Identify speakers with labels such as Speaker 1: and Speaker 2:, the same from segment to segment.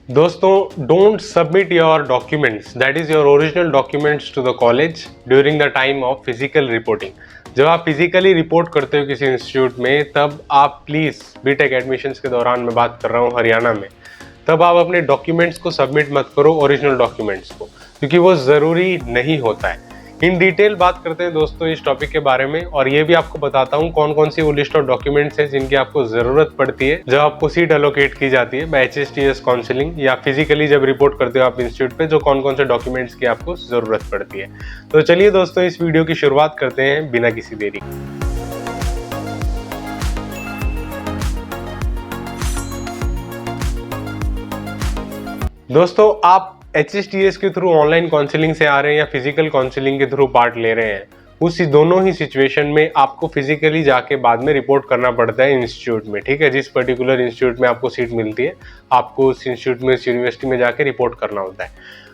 Speaker 1: दोस्तों, don't submit your documents, that is your original documents to the college during the time of physical reporting. जब आप physically report करते हो किसी institute में, तब आप प्लीज बीटेक एडमिशन्स के दौरान मैं बात कर रहा हूँ हरियाणा में, तब आप अपने डॉक्यूमेंट्स को सबमिट मत करो, ओरिजिनल डॉक्यूमेंट्स को, क्योंकि वो ज़रूरी नहीं होता है। इन डिटेल बात करते हैं दोस्तों इस टॉपिक के बारे में, और ये भी आपको बताता हूँ कौन कौन सी वो लिस्ट ऑफ डॉक्यूमेंट्स हैं जिनकी आपको ज़रूरत पड़ती है जब आपको सीट एलोकेट की जाती है बाय HSTS काउंसलिंग, या फिजिकली जब रिपोर्ट करते हो आप इंस्टीट्यूट पे, जो कौन कौन से डॉक्यूमेंट्स की आपको ज़रूरत पड़ती है। तो चलिए दोस्तों, इस वीडियो की शुरुआत करते हैं बिना किसी देरी। दोस्तों, आप HSTS के थ्रू ऑनलाइन काउंसलिंग से आ रहे हैं या फिजिकल काउंसलिंग के थ्रू पार्ट ले रहे हैं, उस दोनों ही सिचुएशन में आपको फिजिकली जाके बाद में रिपोर्ट करना पड़ता है इंस्टीट्यूट में। ठीक है, जिस पर्टिकुलर इंस्टीट्यूट में आपको सीट मिलती है, आपको उस इंस्टीट्यूट में, उस यूनिवर्सिटी में जाके रिपोर्ट करना होता है।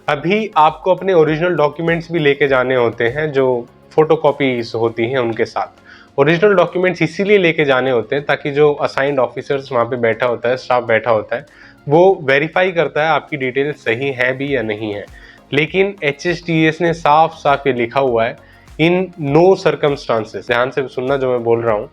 Speaker 1: अभी आपको अपने ओरिजिनल डॉक्यूमेंट्स भी लेके जाने होते हैं, जो फोटोकॉपीज होती हैं उनके साथ। ओरिजिनल डॉक्यूमेंट्स इसीलिए लेके जाने होते हैं ताकि जो असाइंड ऑफिसर्स वहाँ पे बैठा होता है, स्टाफ बैठा होता है, वो वेरीफाई करता है आपकी डिटेल सही है भी या नहीं है। लेकिन HSTS ने साफ साफ ये लिखा हुआ है, इन नो सर्कमस्टांसेस, ध्यान से सुनना जो मैं बोल रहा हूँ,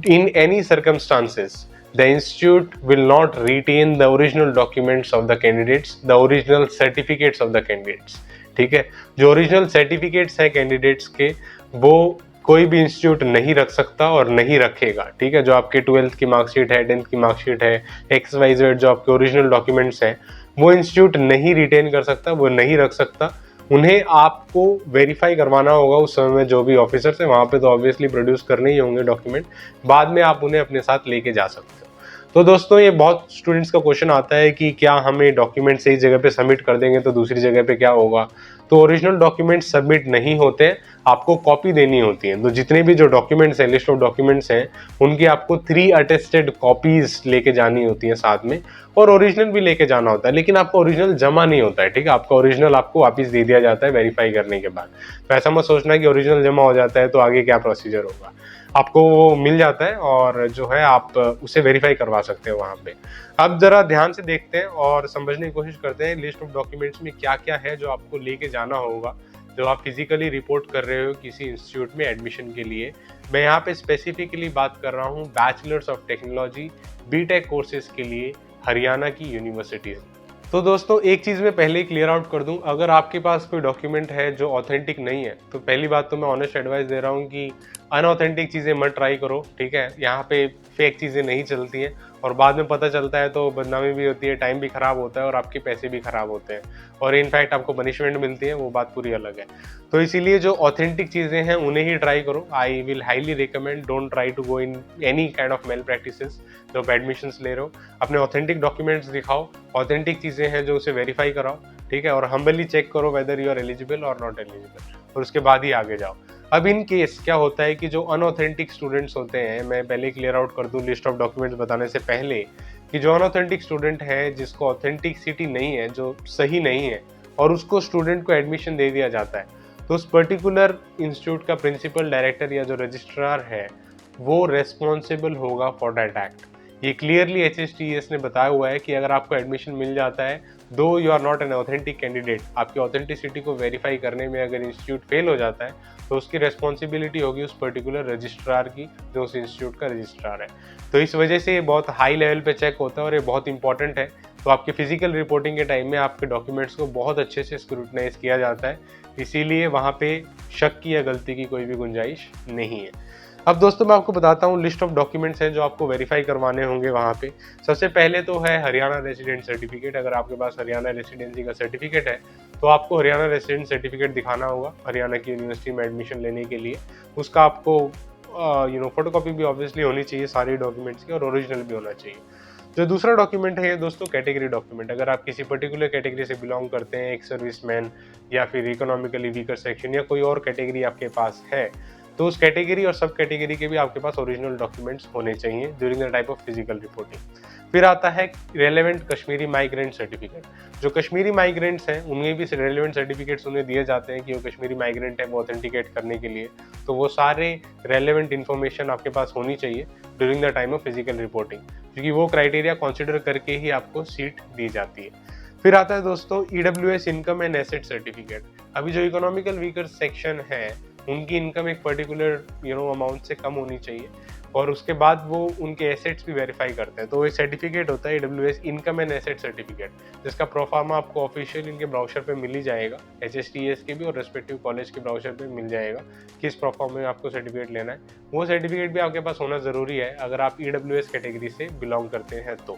Speaker 1: in any circumstances the institute will not retain the original documents of the candidates, the original certificates of the candidates. ठीक है, जो ओरिजिनल सर्टिफिकेट्स है कैंडिडेट्स के, वो कोई भी इंस्टीट्यूट नहीं रख सकता और नहीं रखेगा। ठीक है, जो आपके 12th की मार्कशीट है, 10th की मार्कशीट है, XYZ जो आपके ओरिजिनल डॉक्यूमेंट्स हैं, वो इंस्टीट्यूट नहीं रिटेन कर सकता, वो नहीं रख सकता। उन्हें आपको वेरीफाई करवाना होगा उस समय में, जो भी ऑफिसर्स है वहाँ पे तो ऑब्वियसली प्रोड्यूस करने ही होंगे डॉक्यूमेंट, बाद में आप उन्हें अपने साथ लेके जा सकते हो। तो दोस्तों, ये बहुत स्टूडेंट्स का क्वेश्चन आता है कि क्या हमें डॉक्यूमेंट सही जगह पे सबमिट कर देंगे तो दूसरी जगह पे क्या होगा। तो ओरिजिनल डॉक्यूमेंट सबमिट नहीं होते हैं, आपको कॉपी देनी होती है। तो जितने भी जो डॉक्यूमेंट्स हैं, लिस्ट ऑफ डॉक्यूमेंट्स हैं, उनकी आपको 3 अटेस्टेड कॉपीज लेके जानी होती है साथ में, और ओरिजिनल भी लेके जाना होता है। लेकिन आपका ओरिजिनल जमा नहीं होता है। ठीक है, आपका ओरिजिनल आपको वापस दे दिया जाता है वेरीफाई करने के बाद। तो ऐसा मत सोचना कि ओरिजिनल जमा हो जाता है तो आगे क्या प्रोसीजर होगा। आपको वो मिल जाता है और जो है आप उसे वेरीफाई करवा सकते हो वहाँ पे। अब जरा ध्यान से देखते हैं और समझने की कोशिश करते हैं लिस्ट ऑफ डॉक्यूमेंट्स में क्या क्या है जो आपको लेके जाना होगा जब आप फिजिकली रिपोर्ट कर रहे हो किसी इंस्टीट्यूट में एडमिशन के लिए। मैं यहाँ पे स्पेसिफिकली बात कर रहा हूँ bachelors of technology BTech courses के लिए हरियाणा की यूनिवर्सिटीज़। तो दोस्तों, एक चीज़ मैं पहले ही क्लियर आउट कर दूं, अगर आपके पास कोई डॉक्यूमेंट है जो ऑथेंटिक नहीं है, तो पहली बात तो मैं ऑनेस्ट एडवाइस दे रहा हूं कि अनऑथेंटिक चीज़ें मत ट्राई करो। ठीक है, यहाँ पे फेक चीज़ें नहीं चलती हैं, और बाद में पता चलता है तो बदनामी भी होती है, टाइम भी ख़राब होता है और आपके पैसे भी ख़राब होते हैं, और इनफैक्ट आपको पनिशमेंट मिलती है, वो बात पूरी अलग है। तो इसीलिए जो ऑथेंटिक चीज़ें हैं उन्हें ही ट्राई करो। I will highly recommend, don't try to go in any kind of malpractices. जब आप एडमिशन्स ले रहे हो, अपने ऑथेंटिक डॉक्यूमेंट्स दिखाओ, ऑथेंटिक चीज़ें हैं जो उसे वेरीफाई कराओ। ठीक है, और हम्बली चेक करो वेदर यू आर एलिजिबल और नॉट एलिजिबल, और उसके बाद ही आगे जाओ। अब इन केस क्या होता है कि जो अनऑथेंटिक स्टूडेंट्स होते हैं, मैं पहले क्लियर आउट कर दूं लिस्ट ऑफ डॉक्यूमेंट्स बताने से पहले, कि जो अनऑथेंटिक स्टूडेंट है जिसको ऑथेंटिसिटी नहीं है, जो सही नहीं है, और उसको स्टूडेंट को एडमिशन दे दिया जाता है, तो उस पर्टिकुलर इंस्टीट्यूट का प्रिंसिपल डायरेक्टर या जो रजिस्ट्रार है, वो रेस्पॉन्सिबल होगा फॉर दैट एक्ट। ये क्लियरली HSTS ने बताया हुआ है कि अगर आपको एडमिशन मिल जाता है, though you are not an authentic candidate, आपकी ऑथेंटिसिटी को वेरीफाई करने में अगर इंस्टीट्यूट फेल हो जाता है, तो उसकी रेस्पॉन्सिबिलिटी होगी उस पर्टिकुलर रजिस्ट्रार की, जो उस इंस्टीट्यूट का रजिस्ट्रार है। तो इस वजह से ये बहुत हाई लेवल पे चेक होता है और ये बहुत इंपॉर्टेंट है। तो आपके फिजिकल रिपोर्टिंग के टाइम में आपके डॉक्यूमेंट्स को बहुत अच्छे से स्क्रूटनाइज किया जाता है, इसीलिए वहाँ पे शक की या गलती की कोई भी गुंजाइश नहीं है। अब दोस्तों, मैं आपको बताता हूँ लिस्ट ऑफ डॉक्यूमेंट्स हैं जो आपको वेरीफाई करवाने होंगे वहाँ पे। सबसे पहले तो है हरियाणा रेसिडेंट सर्टिफिकेट। अगर आपके पास हरियाणा रेसिडेंसी का सर्टिफिकेट है, तो आपको हरियाणा रेसिडेंट सर्टिफिकेट दिखाना होगा हरियाणा की यूनिवर्सिटी में एडमिशन लेने के लिए। उसका आपको फोटोकॉपी भी ऑब्वियसली होनी चाहिए सारे डॉक्यूमेंट्स की, और ओरिजिनल भी होना चाहिए। जो दूसरा डॉक्यूमेंट है ये दोस्तों कैटेगरी डॉक्यूमेंट। अगर आप किसी पर्टिकुलर कैटेगरी से बिलोंग करते हैं, एक सर्विसमैन या फिर इकोनॉमिकली वीकर सेक्शन या कोई और कैटेगरी आपके पास है, तो उस कैटेगरी और सब कैटेगरी के भी आपके पास ओरिजिनल डॉक्यूमेंट्स होने चाहिए during the type of physical reporting. फिर आता है रेलेवेंट कश्मीरी माइग्रेंट सर्टिफिकेट। जो कश्मीरी माइग्रेंट्स हैं उन्हें भी रेलेवेंट सर्टिफिकेट्स उन्हें दिए जाते हैं कि वो कश्मीरी माइग्रेंट है, वो ऑथेंटिकेट करने के लिए। तो वो सारे रेलेवेंट इन्फॉर्मेशन आपके पास होनी चाहिए during the time of physical reporting, क्योंकि वो क्राइटेरिया कंसिडर करके ही आपको सीट दी जाती है। फिर आता है दोस्तों EWS income and asset certificate. अभी जो इकोनॉमिकल वीकर सेक्शन है उनकी इनकम एक पर्टिकुलर अमाउंट से कम होनी चाहिए, और उसके बाद वो उनके एसेट्स भी वेरीफाई करते हैं। तो एक सर्टिफिकेट होता है EWS income and asset certificate, जिसका प्रोफार्मा आपको ऑफिशियल इनके ब्राउचर पे मिल ही जाएगा, HSTS के भी और रेस्पेक्टिव कॉलेज के ब्राउचर पे मिल जाएगा किस प्रोफार्मा में आपको सर्टिफिकेट लेना है। वो सर्टिफिकेट भी आपके पास होना ज़रूरी है अगर आप ईडब्ल्यूएस कैटेगरी से बिलोंग करते हैं तो।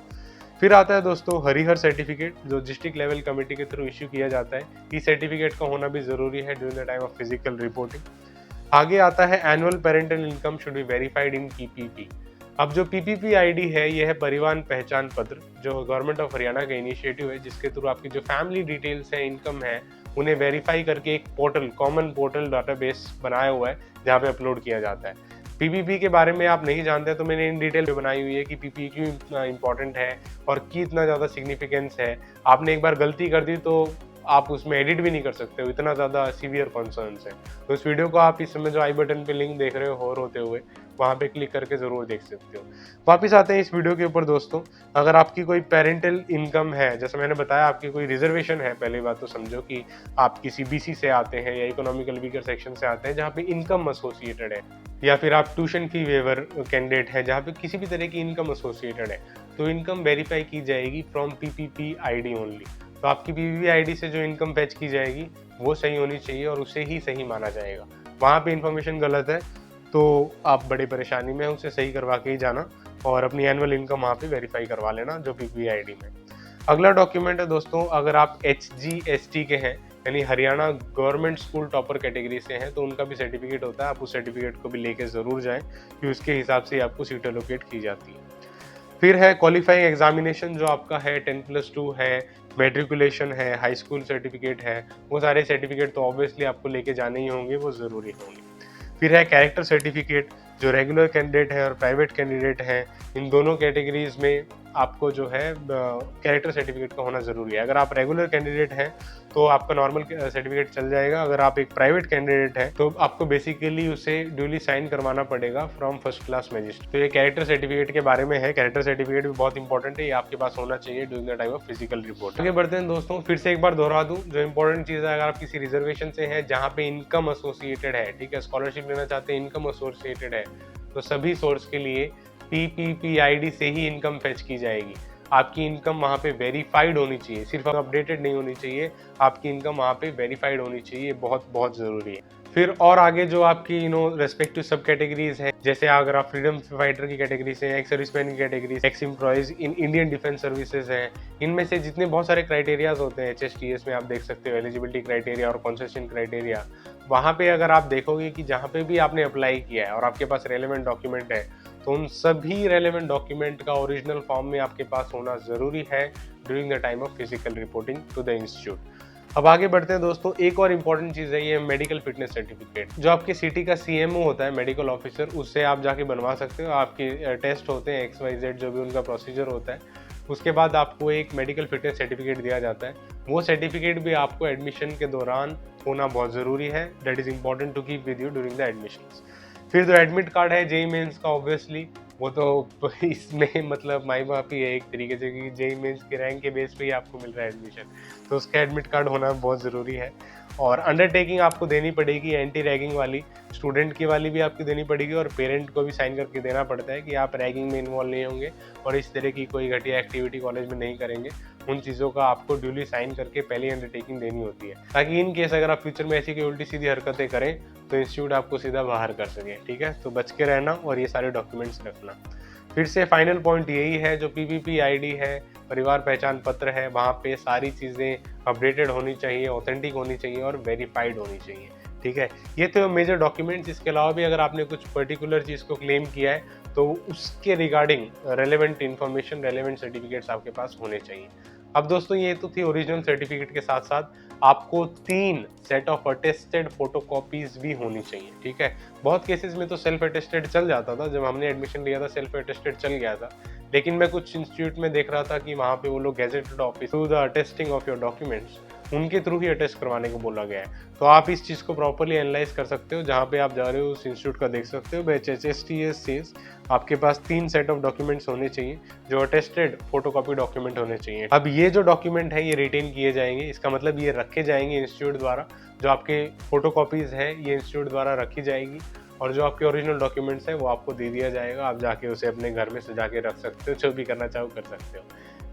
Speaker 1: फिर आता है दोस्तों हरिहर सर्टिफिकेट, जो डिस्ट्रिक्ट लेवल कमेटी के थ्रू इश्यू किया जाता है। इस सर्टिफिकेट का होना भी ज़रूरी है during the time of physical reporting. आगे आता है annual parental income should be verified in PPP। अब जो PPP ID है ये है परिवहन पहचान पत्र, जो गवर्नमेंट ऑफ हरियाणा का इनिशिएटिव है, जिसके थ्रू आपकी जो फैमिली डिटेल्स है, इनकम है, उन्हें वेरीफाई करके एक पोर्टल, कॉमन पोर्टल डाटाबेस बनाया हुआ है जहाँ पे अपलोड किया जाता है। PPP के बारे में आप नहीं जानते तो मैंने इन डिटेल बनाई हुई है कि PPP क्यों इतना इंपॉर्टेंट है और कितना ज़्यादा सिग्निफिकेंस है। आपने एक बार गलती कर दी तो आप उसमें एडिट भी नहीं कर सकते हो, इतना ज़्यादा सीवियर कॉन्सर्न्स है। तो इस वीडियो को आप इस समय जो आई बटन पे लिंक देख रहे हो और होते हुए वहाँ पे क्लिक करके ज़रूर देख सकते हो। वापस आते हैं इस वीडियो के ऊपर दोस्तों। अगर आपकी कोई पेरेंटल इनकम है, जैसे मैंने बताया आपकी कोई रिजर्वेशन है, पहली बात तो समझो कि आप किसी BC से आते हैं या इकोनॉमिकल वीकर सेक्शन से आते हैं जहाँ पे इनकम एसोसिएटेड है, या फिर आप ट्यूशन फी वेवर कैंडिडेट है जहाँ पे किसी भी तरह की इनकम एसोसिएटेड है, तो इनकम वेरीफाई की जाएगी फ्रॉम PPP ID ओनली। तो आपकी PPP ID से जो इनकम फैच की जाएगी वो सही होनी चाहिए और उसे ही सही माना जाएगा। वहाँ पे इन्फॉर्मेशन गलत है तो आप बड़ी परेशानी में, उसे सही करवा के ही जाना और अपनी एनुअल इनकम वहाँ पे वेरीफाई करवा लेना जो PPP ID में। अगला डॉक्यूमेंट है दोस्तों, अगर आप HGST के हैं यानी Haryana government school topper category से हैं तो उनका भी सर्टिफिकेट होता है। आप उस सर्टिफिकेट को भी लेके ज़रूर जाएँ कि उसके हिसाब से आपको सीट एलोकेट की जाती है। फिर है क्वालिफाइंग एग्जामिनेशन, जो आपका है 10+2 है, मैट्रिकुलेशन है, हाई स्कूल सर्टिफिकेट है, वो सारे सर्टिफिकेट तो ऑब्वियसली आपको लेके जाने ही होंगे, वो ज़रूरी होंगे। फिर है कैरेक्टर सर्टिफिकेट, जो रेगुलर कैंडिडेट है और प्राइवेट कैंडिडेट है, इन दोनों कैटेगरीज में आपको जो है कैरेक्टर सर्टिफिकेट का होना ज़रूरी है। अगर आप रेगुलर कैंडिडेट हैं तो आपका नॉर्मल सर्टिफिकेट चल जाएगा। अगर आप एक प्राइवेट कैंडिडेट हैं तो आपको बेसिकली उसे ड्यूली साइन करवाना पड़ेगा फ्रॉम फर्स्ट क्लास मजिस्ट्रेट। तो ये कैरेक्टर सर्टिफिकेट के बारे में है। कैरेक्टर सर्टिफिकेट भी बहुत इंपॉर्टेंट है, ये आपके पास होना चाहिए during the time of physical report. आगे बढ़ते हैं दोस्तों, फिर से एक बार दोहरा दूं, जो इंपॉर्टेंट चीज़ है, अगर आप किसी रिजर्वेशन से हैं जहाँ पे इनकम एसोसिएटेड है, ठीक है, स्कॉलरशिप लेना चाहते हैं, इनकम एसोसिएटेड है, तो सभी सोर्स के लिए PPP ID से ही इनकम फैच की जाएगी। आपकी इनकम वहाँ पे वेरीफाइड होनी चाहिए, सिर्फ अपडेटेड नहीं होनी चाहिए, आपकी इनकम वहाँ पे वेरीफाइड होनी चाहिए, बहुत बहुत ज़रूरी है। फिर और आगे जो आपकी रेस्पेक्टिव सब कैटेगरीज है, जैसे अगर आप फ्रीडम फाइटर की कैटेगरी से, एक्स सर्विसमैन की category, x employees in Indian defence services हैं, इनमें से जितने बहुत सारे क्राइटेरियाज होते हैं HSTS में, आप देख सकते हो एलिजिबिलिटी क्राइटेरिया और कंसेशन क्राइटेरिया। वहाँ पे अगर आप देखोगे कि जहाँ पे भी आपने अप्लाई किया है और आपके पास रेलेवेंट डॉक्यूमेंट है, तो उन सभी रेलेवेंट डॉक्यूमेंट का ओरिजिनल फॉर्म में आपके पास होना ज़रूरी है during the time of physical reporting to the institute. अब आगे बढ़ते हैं दोस्तों, एक और इम्पॉर्टेंट चीज़ है ये मेडिकल फिटनेस सर्टिफिकेट, जो आपके सिटी का CMO होता है, मेडिकल ऑफिसर, उससे आप जाके बनवा सकते हो। आपके टेस्ट होते हैं XYZ, जो भी उनका प्रोसीजर होता है, उसके बाद आपको एक मेडिकल फिटनेस सर्टिफिकेट दिया जाता है। वो सर्टिफिकेट भी आपको एडमिशन के दौरान होना बहुत ज़रूरी है। That is important to keep with you during the admissions. फिर जो एडमिट कार्ड है JEE मेंस का, ऑब्वियसली वो तो इसमें मतलब माई बाप ही है एक तरीके से, क्योंकि JEE मेंस के रैंक के बेस पे ही आपको मिल रहा है एडमिशन, तो उसका एडमिट कार्ड होना बहुत ज़रूरी है। और अंडरटेकिंग आपको देनी पड़ेगी, एंटी रैगिंग वाली, स्टूडेंट की वाली भी आपकी देनी पड़ेगी, और पेरेंट को भी साइन करके देना पड़ता है कि आप रैगिंग में इन्वॉल्व नहीं होंगे और इस तरह की कोई घटिया एक्टिविटी कॉलेज में नहीं करेंगे। उन चीज़ों का आपको ड्यूली साइन करके पहले अंडरटेकिंग देनी होती है, ताकि इन केस अगर आप फ्यूचर में ऐसी कोई उल्टी सीधी हरकतें करें तो इंस्टीट्यूट आपको सीधा बाहर कर सके। ठीक है, तो बच के रहना और ये सारे डॉक्यूमेंट्स रखना। फिर से फाइनल पॉइंट यही है, जो PPP ID है, परिवार पहचान पत्र है, वहाँ पे सारी चीज़ें अपडेटेड होनी चाहिए, ऑथेंटिक होनी चाहिए और वेरीफाइड होनी चाहिए। ठीक है, ये तो मेजर डॉक्यूमेंट्स। इसके अलावा भी अगर आपने कुछ पर्टिकुलर चीज़ को क्लेम किया है तो उसके regarding relevant information, relevant certificates आपके पास होने चाहिए। अब दोस्तों ये तो थी ओरिजिनल सर्टिफिकेट के साथ साथ आपको 3 सेट ऑफ अटेस्टेड फोटोकॉपीज भी होनी चाहिए। ठीक है, बहुत केसेस में तो सेल्फ अटेस्टेड चल जाता था, जब हमने एडमिशन लिया था सेल्फ अटेस्टेड चल गया था, लेकिन मैं कुछ इंस्टीट्यूट में देख रहा था कि वहाँ पे वो लोग gazetted office through the attesting of your documents उनके थ्रू ही अटेस्ट करवाने को बोला गया है। तो आप इस चीज़ को प्रॉपर्ली एनालाइज कर सकते हो, जहाँ पे आप जा रहे हो उस इंस्टीट्यूट का देख सकते हो। बैच HSTS सेज आपके पास 3 सेट ऑफ डॉक्यूमेंट्स होने चाहिए जो अटेस्टेड फोटोकॉपी डॉक्यूमेंट होने चाहिए। अब ये जो डॉक्यूमेंट है ये रिटेन किए जाएंगे, इसका मतलब ये रखे जाएंगे इंस्टीट्यूट द्वारा। जो आपके फोटोकॉपीज है ये इंस्टीट्यूट द्वारा रखी जाएगी और जो आपके ओरिजिनल डॉक्यूमेंट्स है वो आपको दे दिया जाएगा। आप जाके उसे अपने घर में सजा के रख सकते हो, जो भी करना चाहो कर सकते हो।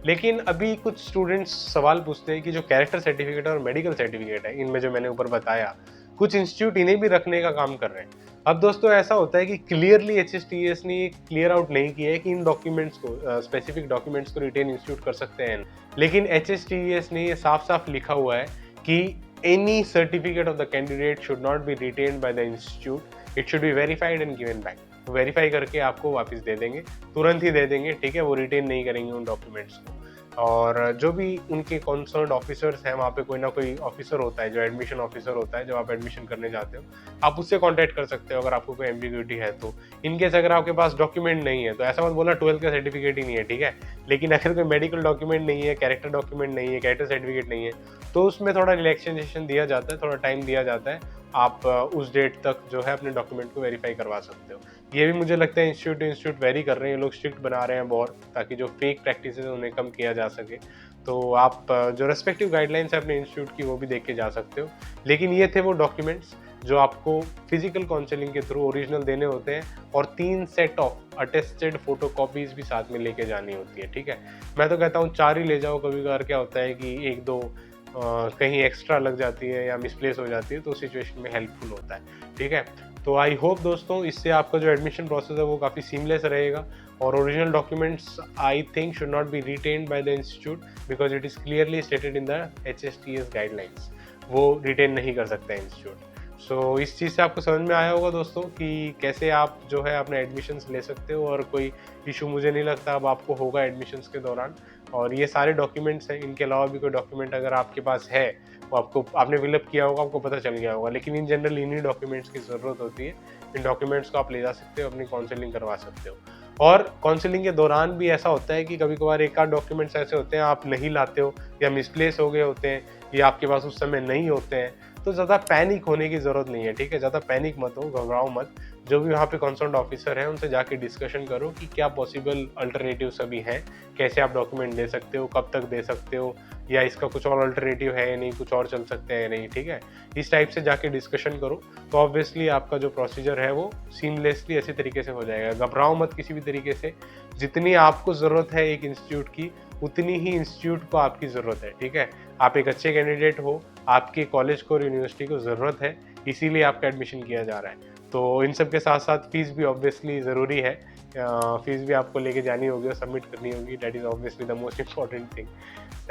Speaker 1: लेकिन अभी कुछ स्टूडेंट्स सवाल पूछते हैं कि जो कैरेक्टर सर्टिफिकेट और मेडिकल सर्टिफिकेट है, इनमें जो मैंने ऊपर बताया, कुछ इंस्टीट्यूट इन्हें भी रखने का काम कर रहे हैं। अब दोस्तों ऐसा होता है कि क्लियरली HSTS ने क्लियर आउट नहीं किया है कि इन डॉक्यूमेंट्स को स्पेसिफिक डॉक्यूमेंट्स को रिटेन इंस्टीट्यूट कर सकते हैं, लेकिन HSTS ने ये साफ साफ लिखा हुआ है कि any certificate of the candidate should not be retained by the institute, it should be verified and given back. Verify करके आपको वापस दे देंगे, तुरंत ही दे देंगे, ठीक है। वो रिटेन नहीं करेंगे उन डॉक्यूमेंट्स को। और जो भी उनके कंसर्न्ड ऑफिसर्स हैं, वहाँ पे कोई ना कोई ऑफिसर होता है जो एडमिशन ऑफिसर होता है। जब आप एडमिशन करने जाते हो आप उससे कांटेक्ट कर सकते हो अगर आपको कोई एम्बिग्यूटी है तो। इनकेस अगर आपके पास डॉक्यूमेंट नहीं है तो ऐसा मत बोला 12th का सर्टिफिकेट ही नहीं है, ठीक है। लेकिन अगर कोई मेडिकल डॉक्यूमेंट नहीं है, कैरेक्टर डॉक्यूमेंट नहीं है, कैरेक्टर सर्टिफिकेट नहीं है, तो उसमें थोड़ा रिलैक्सेशन दिया जाता है, थोड़ा टाइम दिया जाता है। आप उस डेट तक जो है अपने डॉक्यूमेंट को वेरीफाई करवा सकते हो। ये भी मुझे लगता है इंस्टीट्यूट टू इंस्टीट्यूट वेरी कर रहे हैं, ये लोग स्ट्रिक्ट बना रहे हैं बहुत, ताकि जो फेक प्रैक्टिस है उन्हें कम किया जा सके। तो आप जो रेस्पेक्टिव गाइडलाइंस है अपने इंस्टीट्यूट की वो भी देख के जा सकते हो। लेकिन ये थे वो डॉक्यूमेंट्स जो आपको फिजिकल काउंसलिंग के थ्रू ओरिजिनल देने होते हैं, और 3 set of attested photo copies भी साथ में लेके जानी होती है, ठीक है। मैं तो कहता हूँ 4 ही ले जाओ, कभी कभार क्या होता है कि 1-2 कहीं एक्स्ट्रा लग जाती है या मिसप्लेस हो जाती है, तो सिचुएशन में हेल्पफुल होता है, ठीक है। तो आई होप दोस्तों इससे आपका जो एडमिशन प्रोसेस है वो काफ़ी सीमलेस रहेगा, और original documents I think should not be retained by the institute because it is clearly stated in the HSTS guidelines. वो रिटेन नहीं कर सकता है इंस्टीट्यूट। सो इस चीज़ से आपको समझ में आया होगा दोस्तों कि कैसे आप जो है अपने एडमिशन्स ले सकते हो, और कोई इशू मुझे नहीं लगता अब आपको होगा एडमिशन्स के दौरान। और ये सारे डॉक्यूमेंट्स हैं, इनके अलावा भी कोई डॉक्यूमेंट अगर आपके पास है वो आपने फिलअप किया होगा, आपको पता चल गया होगा। लेकिन इन जनरल इन्हीं डॉक्यूमेंट्स की ज़रूरत होती है। इन डॉक्यूमेंट्स को आप ले जा सकते हो, अपनी काउंसलिंग करवा सकते हो। और काउंसलिंग के दौरान भी ऐसा होता है कि कभी कभार एक आध डॉक्यूमेंट्स ऐसे होते हैं आप नहीं लाते हो, या मिसप्लेस हो गए होते हैं, या आपके पास उस समय नहीं होते हैं, तो ज़्यादा पैनिक होने की ज़रूरत नहीं है, ठीक है। ज़्यादा पैनिक मत हो, घबराओ मत। जो भी वहाँ पे कंसर्न्ड ऑफिसर है उनसे जाके डिस्कशन करो कि क्या पॉसिबल अल्टरनेटिव्स अभी हैं, कैसे आप डॉक्यूमेंट दे सकते हो, कब तक दे सकते हो, या इसका कुछ और अल्टरनेटिव है या नहीं, कुछ और चल सकते हैं या नहीं, ठीक है। इस टाइप से जाके डिस्कशन करो, तो ऑब्वियसली आपका जो प्रोसीजर है वो सीमलेसली ऐसी तरीके से हो जाएगा। घबराओ मत किसी भी तरीके से। जितनी आपको ज़रूरत है एक इंस्टीट्यूट की, उतनी ही इंस्टीट्यूट को आपकी ज़रूरत है, ठीक है। आप एक अच्छे कैंडिडेट हो, आपके कॉलेज को और यूनिवर्सिटी को ज़रूरत है, इसीलिए आपका एडमिशन किया जा रहा है। तो इन सब के साथ साथ फीस भी ऑब्वियसली ज़रूरी है। फीस भी आपको लेके जानी होगी और सबमिट करनी होगी, that is obviously the most important thing.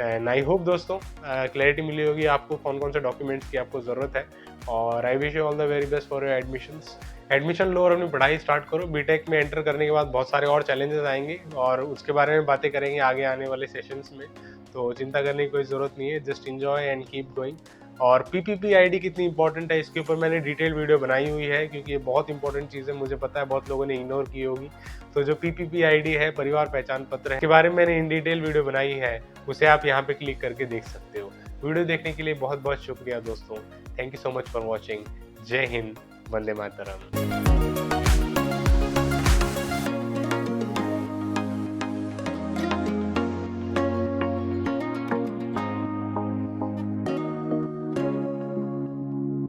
Speaker 1: And I hope दोस्तों क्लैरिटी मिली होगी आपको कौन कौन से डॉक्यूमेंट्स की आपको ज़रूरत है। और I wish you all the very best for your admissions. Admission लो और अपनी पढ़ाई स्टार्ट करो। बीटेक में एंटर करने के बाद बहुत सारे और चैलेंजेस आएंगे, और उसके बारे में बातें करेंगे आगे आने वाले सेशंस में। तो चिंता करने की कोई ज़रूरत नहीं है, just enjoy and keep going. और PPP ID कितनी इंपॉर्टेंट है इसके ऊपर मैंने डिटेल वीडियो बनाई हुई है, क्योंकि ये बहुत इंपॉर्टेंट चीज़ है। मुझे पता है बहुत लोगों ने इग्नोर की होगी। तो जो PPP ID है, परिवार पहचान पत्र है, के बारे में मैंने इन डिटेल वीडियो बनाई है, उसे आप यहाँ पे क्लिक करके देख सकते हो। वीडियो देखने के लिए बहुत बहुत शुक्रिया दोस्तों। Thank you so much for watching. जय हिंद, वंदे मातरम।